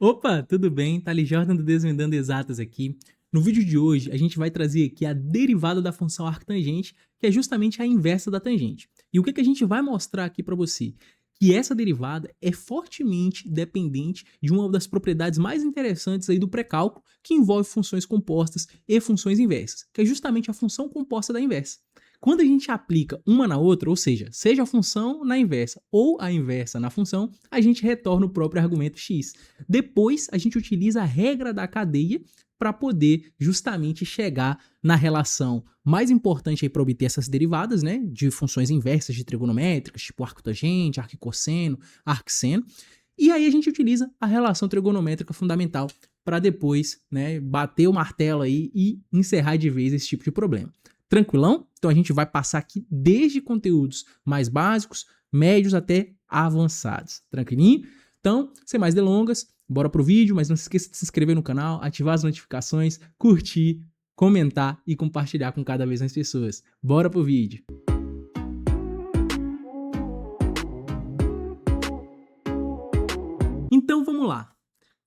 Opa, tudo bem? Thales Jordan do Desvendando Exatas aqui. No vídeo de hoje, a gente vai trazer aqui a derivada da função arctangente, que é justamente a inversa da tangente. E o que a gente vai mostrar aqui para você? Que essa derivada é fortemente dependente de uma das propriedades mais interessantes aí do pré-cálculo, que envolve funções compostas e funções inversas, que é justamente a função composta da inversa. Quando a gente aplica uma na outra, ou seja a função na inversa ou a inversa na função, a gente retorna o próprio argumento x. Depois, a gente utiliza a regra da cadeia para poder justamente chegar na relação mais importante para obter essas derivadas, né, de funções inversas de trigonométricas, tipo arctangente, arquicosseno, arcseno. E aí a gente utiliza a relação trigonométrica fundamental para depois, né, bater o martelo aí e encerrar de vez esse tipo de problema. Tranquilão? Então a gente vai passar aqui desde conteúdos mais básicos, médios até avançados. Tranquilinho? Então, sem mais delongas, bora pro vídeo, mas não se esqueça de se inscrever no canal, ativar as notificações, curtir, comentar e compartilhar com cada vez mais pessoas. Bora pro vídeo! Então vamos lá.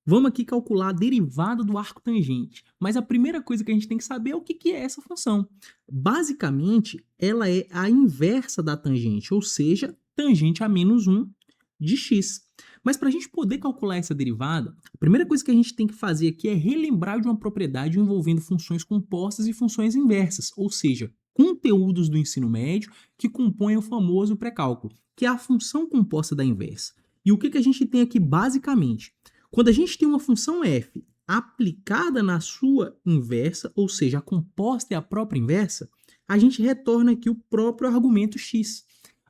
Vamos aqui calcular a derivada do arco tangente. Mas a primeira coisa que a gente tem que saber é o que é essa função. Basicamente, ela é a inversa da tangente, ou seja, tangente a menos 1 de x. Mas para a gente poder calcular essa derivada, a primeira coisa que a gente tem que fazer aqui é relembrar de uma propriedade envolvendo funções compostas e funções inversas, ou seja, conteúdos do ensino médio que compõem o famoso pré-cálculo, que é a função composta da inversa. E o que a gente tem aqui basicamente? Quando a gente tem uma função f aplicada na sua inversa, ou seja, a composta é a própria inversa, a gente retorna aqui o próprio argumento x.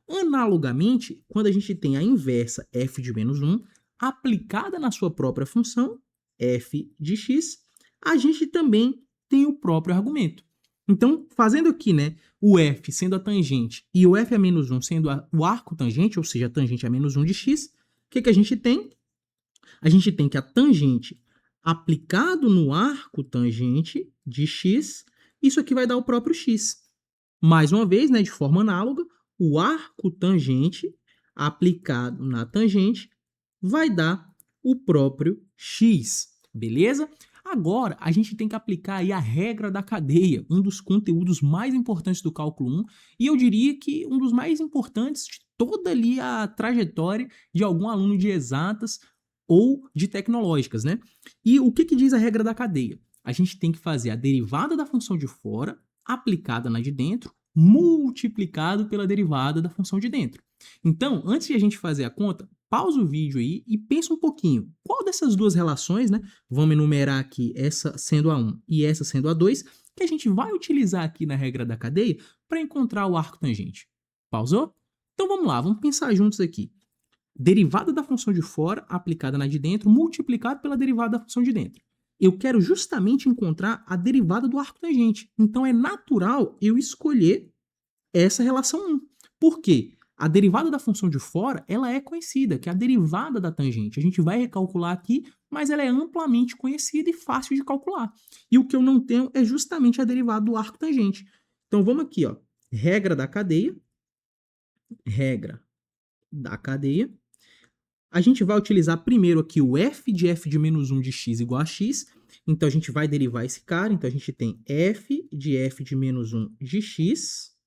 Analogamente, quando a gente tem a inversa f de menos 1 aplicada na sua própria função, f de x, a gente também tem o próprio argumento. Então, fazendo aqui, né, o f sendo a tangente e o f a menos 1 sendo o arco tangente, ou seja, a tangente a menos 1 de x, o que a gente tem? A gente tem que a tangente aplicado no arco tangente de x, isso aqui vai dar o próprio x. Mais uma vez, né, de forma análoga, o arco tangente aplicado na tangente vai dar o próprio x, beleza? Agora, a gente tem que aplicar aí a regra da cadeia, um dos conteúdos mais importantes do cálculo 1, e eu diria que um dos mais importantes de toda ali a trajetória de algum aluno de exatas ou de tecnológicas, né? E o que diz a regra da cadeia? A gente tem que fazer a derivada da função de fora aplicada na de dentro, multiplicado pela derivada da função de dentro. Então, antes de a gente fazer a conta, pausa o vídeo aí e pensa um pouquinho. Qual dessas duas relações, né? Vamos enumerar aqui essa sendo a 1 e essa sendo a 2, que a gente vai utilizar aqui na regra da cadeia para encontrar o arco tangente. Pausou? Então vamos lá, vamos pensar juntos aqui. Derivada da função de fora aplicada na de dentro, multiplicado pela derivada da função de dentro. Eu quero justamente encontrar a derivada do arco tangente. Então é natural eu escolher essa relação 1. Por quê? A derivada da função de fora, ela é conhecida, que é a derivada da tangente. A gente vai recalcular aqui, mas ela é amplamente conhecida e fácil de calcular. E o que eu não tenho é justamente a derivada do arco tangente. Então vamos aqui, ó. Regra da cadeia. Regra da cadeia. A gente vai utilizar primeiro aqui o f de menos 1 de x igual a x. Então, a gente vai derivar esse cara. Então, a gente tem f de menos 1 de x.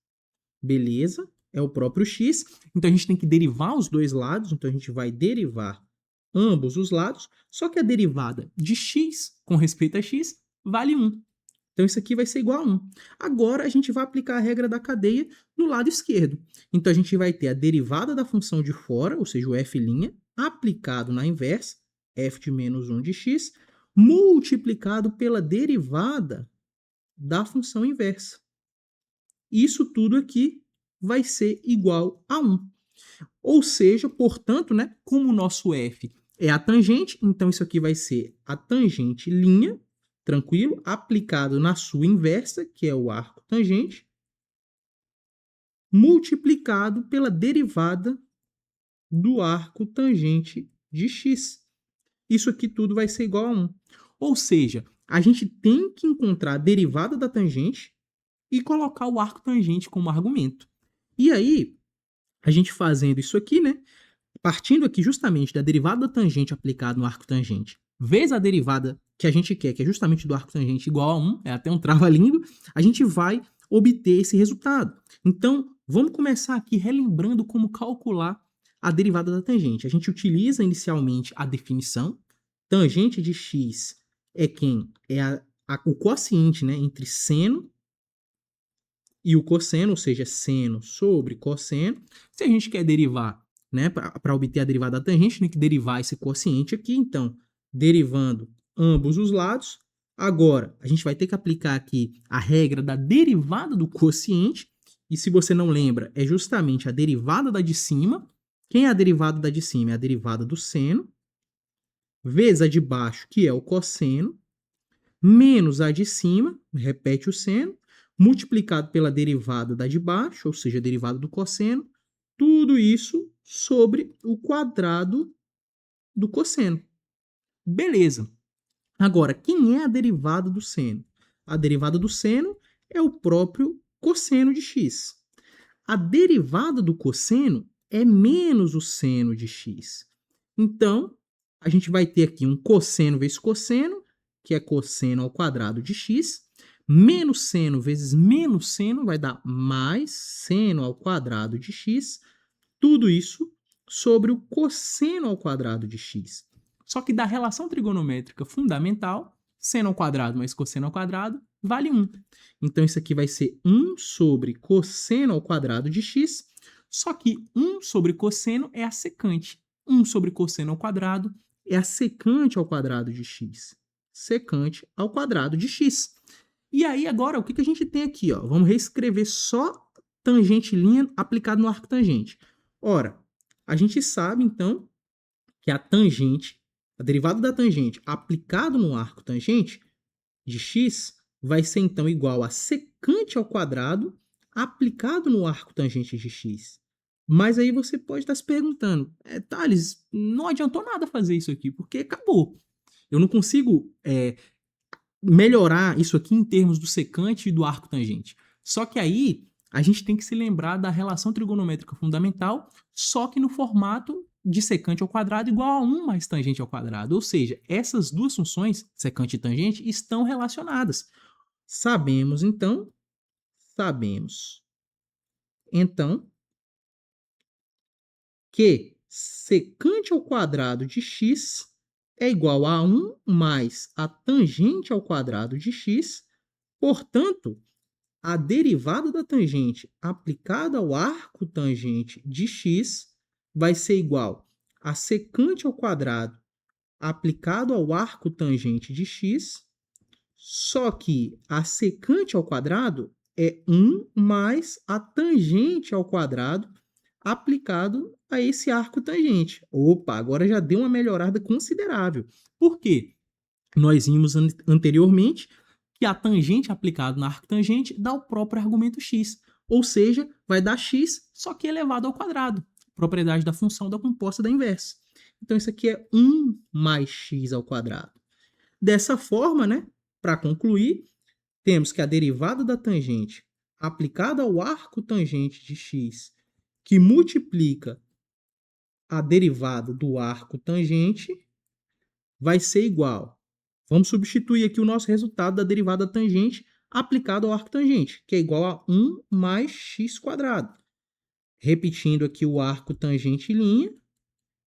Beleza. É o próprio x. Então, a gente tem que derivar os dois lados. Então, a gente vai derivar ambos os lados. Só que a derivada de x com respeito a x vale 1. Então, isso aqui vai ser igual a 1. Agora, a gente vai aplicar a regra da cadeia no lado esquerdo. Então, a gente vai ter a derivada da função de fora, ou seja, o f', aplicado na inversa, f de menos 1 de x, multiplicado pela derivada da função inversa. Isso tudo aqui vai ser igual a 1. Ou seja, portanto, né, como o nosso f é a tangente, então isso aqui vai ser a tangente linha, tranquilo, aplicado na sua inversa, que é o arco tangente, multiplicado pela derivada do arco tangente de x. Isso aqui tudo vai ser igual a 1. Ou seja, a gente tem que encontrar a derivada da tangente e colocar o arco tangente como argumento. E aí, a gente fazendo isso aqui, né? Partindo aqui justamente da derivada da tangente aplicada no arco tangente vezes a derivada que a gente quer, que é justamente do arco tangente igual a 1, é até um trava-língua, a gente vai obter esse resultado. Então, vamos começar aqui relembrando como calcular a derivada da tangente. A gente utiliza inicialmente a definição. Tangente de x é quem? É o quociente, né, entre seno e o cosseno, ou seja, seno sobre cosseno. Se a gente quer derivar, né, para obter a derivada da tangente, tem que derivar esse quociente aqui. Então, derivando ambos os lados. Agora, a gente vai ter que aplicar aqui a regra da derivada do quociente. E se você não lembra, é justamente a derivada da de cima. Quem é a derivada da de cima? É a derivada do seno, vezes a de baixo, que é o cosseno, menos a de cima, repete o seno, multiplicado pela derivada da de baixo, ou seja, a derivada do cosseno, tudo isso sobre o quadrado do cosseno. Beleza. Agora, quem é a derivada do seno? A derivada do seno é o próprio cosseno de x. A derivada do cosseno é menos o seno de x. Então, a gente vai ter aqui um cosseno vezes cosseno, que é cosseno ao quadrado de x, menos seno vezes menos seno vai dar mais seno ao quadrado de x, tudo isso sobre o cosseno ao quadrado de x. Só que da relação trigonométrica fundamental, seno ao quadrado mais cosseno ao quadrado vale 1. Então, isso aqui vai ser 1 sobre cosseno ao quadrado de x, só que 1 sobre cosseno é a secante. 1 sobre cosseno ao quadrado é a secante ao quadrado de x. Secante ao quadrado de x. E aí, agora, o que a gente tem aqui? Ó? Vamos reescrever só tangente linha aplicado no arco tangente. Ora, a gente sabe, então, que a tangente, a derivada da tangente aplicado no arco tangente de x vai ser, então, igual a secante ao quadrado aplicado no arco tangente de x. Mas aí você pode estar se perguntando, Thales, não adiantou nada fazer isso aqui, porque acabou. Eu não consigo melhorar isso aqui em termos do secante e do arco tangente. Só que aí a gente tem que se lembrar da relação trigonométrica fundamental, só que no formato de secante ao quadrado igual a 1 mais tangente ao quadrado. Ou seja, essas duas funções, secante e tangente, estão relacionadas. Sabemos, então, que secante ao quadrado de x é igual a 1 mais a tangente ao quadrado de x. Portanto, a derivada da tangente aplicada ao arco tangente de x vai ser igual a secante ao quadrado aplicado ao arco tangente de x, só que a secante ao quadrado é 1 mais a tangente ao quadrado aplicado a esse arco tangente. Opa, agora já deu uma melhorada considerável. Por quê? Nós vimos anteriormente que a tangente aplicada no arco tangente dá o próprio argumento x, ou seja, vai dar x, só que elevado ao quadrado, propriedade da função da composta da inversa. Então, isso aqui é 1 mais x ao quadrado. Dessa forma, né, para concluir, temos que a derivada da tangente aplicada ao arco tangente de x, que multiplica a derivada do arco tangente, vai ser igual. Vamos substituir aqui o nosso resultado da derivada tangente aplicado ao arco tangente, que é igual a 1 mais x quadrado. Repetindo aqui o arco tangente linha,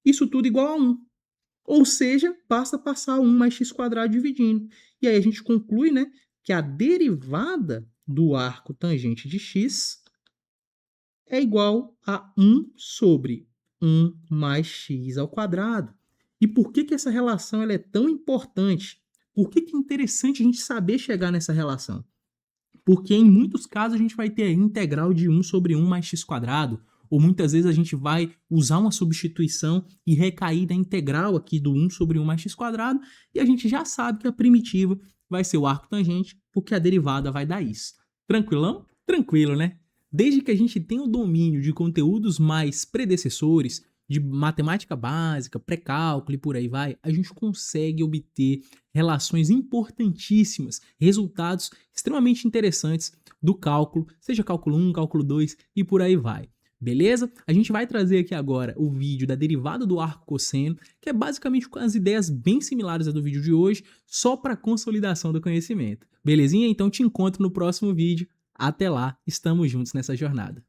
isso tudo igual a 1. Ou seja, basta passar 1 mais x quadrado dividindo. E aí a gente conclui, né, que a derivada do arco tangente de x é igual a 1 sobre 1 mais x ao quadrado. E por que essa relação ela é tão importante? Por que é interessante a gente saber chegar nessa relação? Porque em muitos casos a gente vai ter a integral de 1 sobre 1 mais x quadrado, ou muitas vezes a gente vai usar uma substituição e recair na integral aqui do 1 sobre 1 mais x quadrado, e a gente já sabe que a primitiva vai ser o arco tangente, porque a derivada vai dar isso. Tranquilão? Tranquilo, né? Desde que a gente tenha o domínio de conteúdos mais predecessores, de matemática básica, pré-cálculo e por aí vai, a gente consegue obter relações importantíssimas, resultados extremamente interessantes do cálculo, seja cálculo 1, cálculo 2 e por aí vai. Beleza? A gente vai trazer aqui agora o vídeo da derivada do arco cosseno, que é basicamente com as ideias bem similares à do vídeo de hoje, só para consolidação do conhecimento. Belezinha? Então te encontro no próximo vídeo. Até lá, estamos juntos nessa jornada.